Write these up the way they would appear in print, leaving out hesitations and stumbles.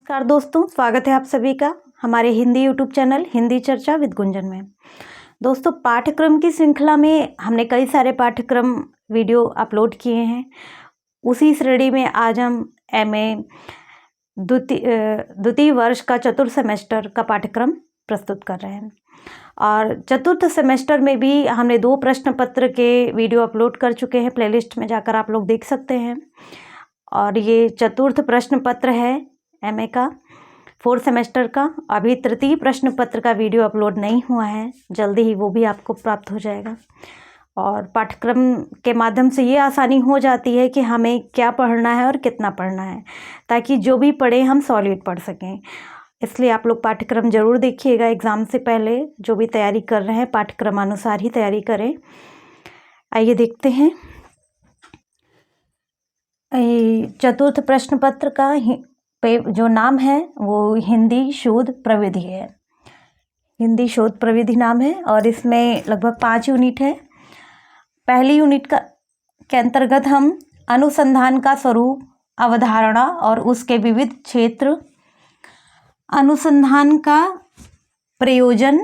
नमस्कार दोस्तों, स्वागत है आप सभी का हमारे हिंदी यूट्यूब चैनल हिंदी चर्चा विद गुंजन में। दोस्तों, पाठ्यक्रम की श्रृंखला में हमने कई सारे पाठ्यक्रम वीडियो अपलोड किए हैं। उसी श्रेणी में आज हम एमए द्वितीय वर्ष का चतुर्थ सेमेस्टर का पाठ्यक्रम प्रस्तुत कर रहे हैं। और चतुर्थ सेमेस्टर में भी हमने 2 प्रश्न पत्र के वीडियो अपलोड कर चुके हैं। प्लेलिस्ट में जाकर आप लोग देख सकते हैं। और ये चतुर्थ प्रश्न पत्र है एमए का 4th सेमेस्टर का। अभी तृतीय प्रश्न पत्र का वीडियो अपलोड नहीं हुआ है, जल्दी ही वो भी आपको प्राप्त हो जाएगा। और पाठ्यक्रम के माध्यम से ये आसानी हो जाती है कि हमें क्या पढ़ना है और कितना पढ़ना है, ताकि जो भी पढ़ें हम सॉलिड पढ़ सकें। इसलिए आप लोग पाठ्यक्रम ज़रूर देखिएगा। एग्ज़ाम से पहले जो भी तैयारी कर रहे हैं पाठ्यक्रमानुसार ही तैयारी करें। आइए देखते हैं चतुर्थ प्रश्न पत्र का जो नाम है वो हिंदी शोध प्रविधि है। हिंदी शोध प्रविधि नाम है और इसमें लगभग 5 यूनिट है। पहली यूनिट के अंतर्गत हम अनुसंधान का स्वरूप, अवधारणा और उसके विविध क्षेत्र, अनुसंधान का प्रयोजन,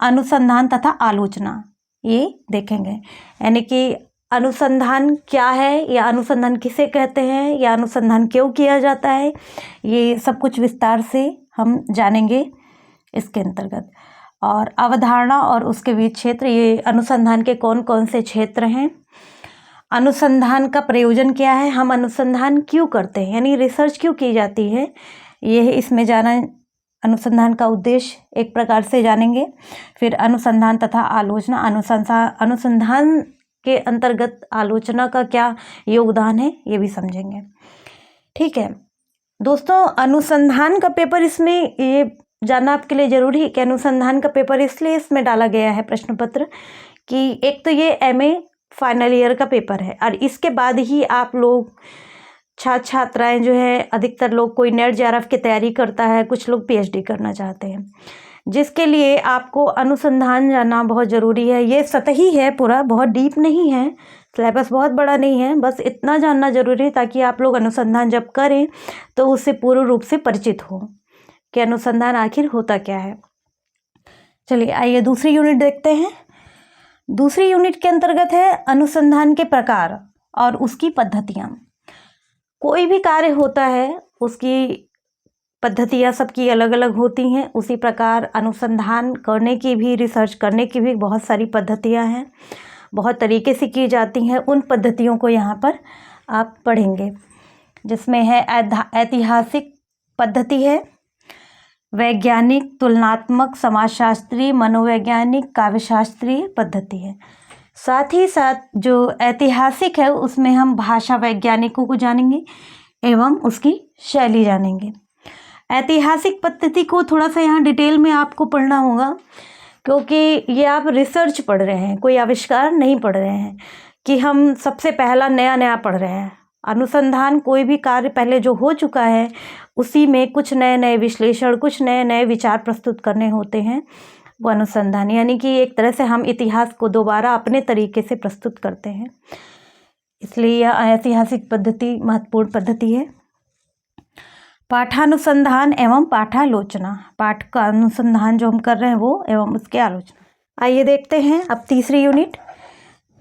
अनुसंधान तथा आलोचना ये देखेंगे। यानी कि अनुसंधान क्या है या अनुसंधान किसे कहते हैं या अनुसंधान क्यों किया जाता है, ये सब कुछ विस्तार से हम जानेंगे इसके अंतर्गत। और अवधारणा और उसके विविध क्षेत्र, ये अनुसंधान के कौन कौन से क्षेत्र हैं। अनुसंधान का प्रयोजन क्या है, हम अनुसंधान क्यों करते हैं, यानी रिसर्च क्यों की जाती है, ये इसमें जाना। अनुसंधान का उद्देश्य एक प्रकार से जानेंगे। फिर अनुसंधान तथा आलोचना, अनुसंधान के अंतर्गत आलोचना का क्या योगदान है ये भी समझेंगे। ठीक है दोस्तों, अनुसंधान का पेपर, इसमें ये जानना आपके लिए ज़रूरी है कि अनुसंधान का पेपर इसलिए इसमें डाला गया है प्रश्न पत्र कि एक तो ये एमए फाइनल ईयर का पेपर है और इसके बाद ही आप लोग छात्राएं जो है, अधिकतर लोग कोई नेट जेआरएफ की तैयारी करता है, कुछ लोग पीएचडी करना चाहते हैं, जिसके लिए आपको अनुसंधान जानना बहुत ज़रूरी है। ये सतही है, पूरा बहुत डीप नहीं है, सिलेबस बहुत बड़ा नहीं है, बस इतना जानना ज़रूरी है ताकि आप लोग अनुसंधान जब करें तो उससे पूर्ण रूप से परिचित हो कि अनुसंधान आखिर होता क्या है। चलिए आइए दूसरी यूनिट देखते हैं। दूसरी यूनिट के अंतर्गत है अनुसंधान के प्रकार और उसकी पद्धतियाँ। कोई भी कार्य होता है उसकी पद्धतियाँ सबकी अलग अलग होती हैं। उसी प्रकार अनुसंधान करने की भी, रिसर्च करने की भी बहुत सारी पद्धतियाँ हैं, बहुत तरीके से की जाती हैं। उन पद्धतियों को यहाँ पर आप पढ़ेंगे, जिसमें है ऐतिहासिक पद्धति है, वैज्ञानिक, तुलनात्मक, समाजशास्त्री, मनोवैज्ञानिक, काव्यशास्त्रीय पद्धति है। साथ ही साथ जो ऐतिहासिक है उसमें हम भाषा वैज्ञानिकों को जानेंगे एवं उसकी शैली जानेंगे। ऐतिहासिक पद्धति को थोड़ा सा यहाँ डिटेल में आपको पढ़ना होगा, क्योंकि ये आप रिसर्च पढ़ रहे हैं, कोई आविष्कार नहीं पढ़ रहे हैं कि हम सबसे पहला नया पढ़ रहे हैं। अनुसंधान कोई भी कार्य पहले जो हो चुका है उसी में कुछ नए विश्लेषण, कुछ नए विचार प्रस्तुत करने होते हैं, वो अनुसंधान। यानी कि एक तरह से हम इतिहास को दोबारा अपने तरीके से प्रस्तुत करते हैं, इसलिए यह ऐतिहासिक पद्धति महत्वपूर्ण पद्धति है। पाठानुसंधान एवं पाठालोचना, पाठ का अनुसंधान जो हम कर रहे हैं वो एवं उसकी आलोचना। आइए देखते हैं अब तीसरी यूनिट।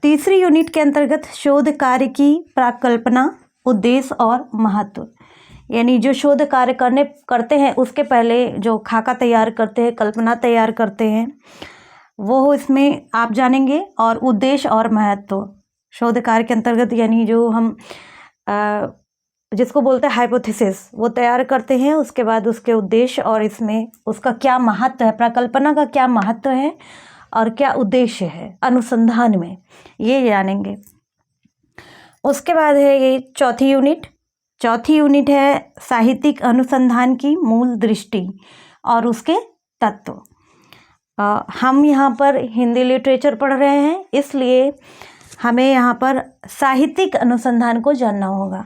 तीसरी यूनिट के अंतर्गत शोध कार्य की प्राकल्पना, उद्देश्य और महत्व। यानी जो शोध कार्य करते हैं उसके पहले जो खाका तैयार करते हैं, कल्पना तैयार करते हैं, वो इसमें आप जानेंगे। और उद्देश्य और महत्व शोध कार्य के अंतर्गत, यानी जो हम जिसको बोलते हैं हाइपोथेसिस, वो तैयार करते हैं। उसके बाद उसके उद्देश्य और इसमें उसका क्या महत्व है, प्रकल्पना का क्या महत्व है और क्या उद्देश्य है अनुसंधान में, ये जानेंगे। उसके बाद है ये चौथी यूनिट। चौथी यूनिट है साहित्यिक अनुसंधान की मूल दृष्टि और उसके तत्व। हम यहाँ पर हिंदी लिटरेचर पढ़ रहे हैं, इसलिए हमें यहाँ पर साहित्यिक अनुसंधान को जानना होगा।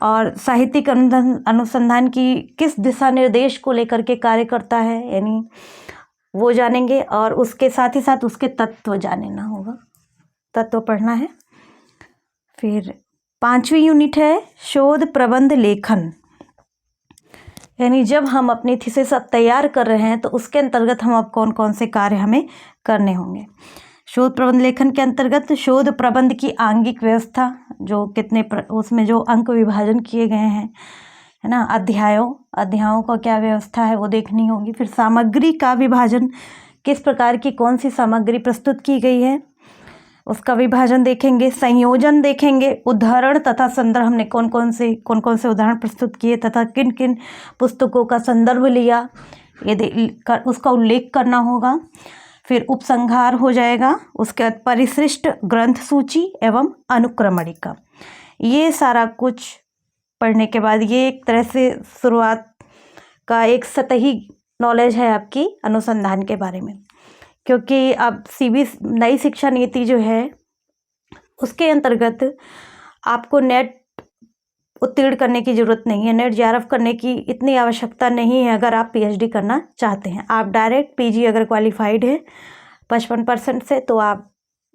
और साहित्यिक अनुसंधान की किस दिशा निर्देश को लेकर के कार्य करता है, यानी वो जानेंगे। और उसके साथ ही साथ उसके तत्व जानना होगा, तत्व पढ़ना है। फिर 5वीं यूनिट है शोध प्रबंध लेखन। यानी जब हम अपनी थीसिस अब तैयार कर रहे हैं तो उसके अंतर्गत हम अब कौन कौन से कार्य हमें करने होंगे। शोध प्रबंध लेखन के अंतर्गत शोध प्रबंध की आंगिक व्यवस्था, जो कितने उसमें जो अंक विभाजन किए गए हैं, है ना, अध्यायों का क्या व्यवस्था है वो देखनी होगी। फिर सामग्री का विभाजन, किस प्रकार की कौन सी सामग्री प्रस्तुत की गई है उसका विभाजन देखेंगे। संयोजन देखेंगे। उदाहरण तथा संदर्भ, हमने कौन कौन से उदाहरण प्रस्तुत किए तथा किन किन पुस्तकों का संदर्भ लिया, ये उसका उल्लेख करना होगा। फिर उपसंहार हो जाएगा। उसके बाद परिशिष्ट, ग्रंथ सूची एवं अनुक्रमणिका। ये सारा कुछ पढ़ने के बाद ये एक तरह से शुरुआत का एक सतही नॉलेज है आपकी अनुसंधान के बारे में, क्योंकि अब नई शिक्षा नीति जो है उसके अंतर्गत आपको नेट उत्तीर्ण करने की ज़रूरत नहीं है, नेट जेआरएफ करने की इतनी आवश्यकता नहीं है। अगर आप पीएचडी करना चाहते हैं, आप डायरेक्ट पीजी अगर क्वालिफाइड है 55% से, तो आप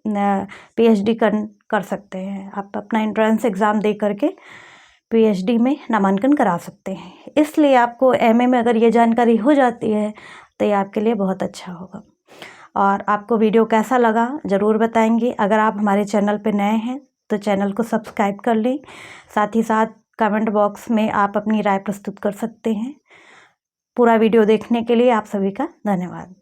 पीएचडी कर सकते हैं। आप अपना एंट्रेंस एग्ज़ाम दे करके पीएचडी में नामांकन करा सकते हैं। इसलिए आपको एमए में अगर ये जानकारी हो जाती है तो ये आपके लिए बहुत अच्छा होगा। और आपको वीडियो कैसा लगा ज़रूर बताएंगे। अगर आप हमारे चैनल पे नए हैं तो चैनल को सब्सक्राइब कर लें। साथ ही साथ कमेंट बॉक्स में आप अपनी राय प्रस्तुत कर सकते हैं। पूरा वीडियो देखने के लिए आप सभी का धन्यवाद।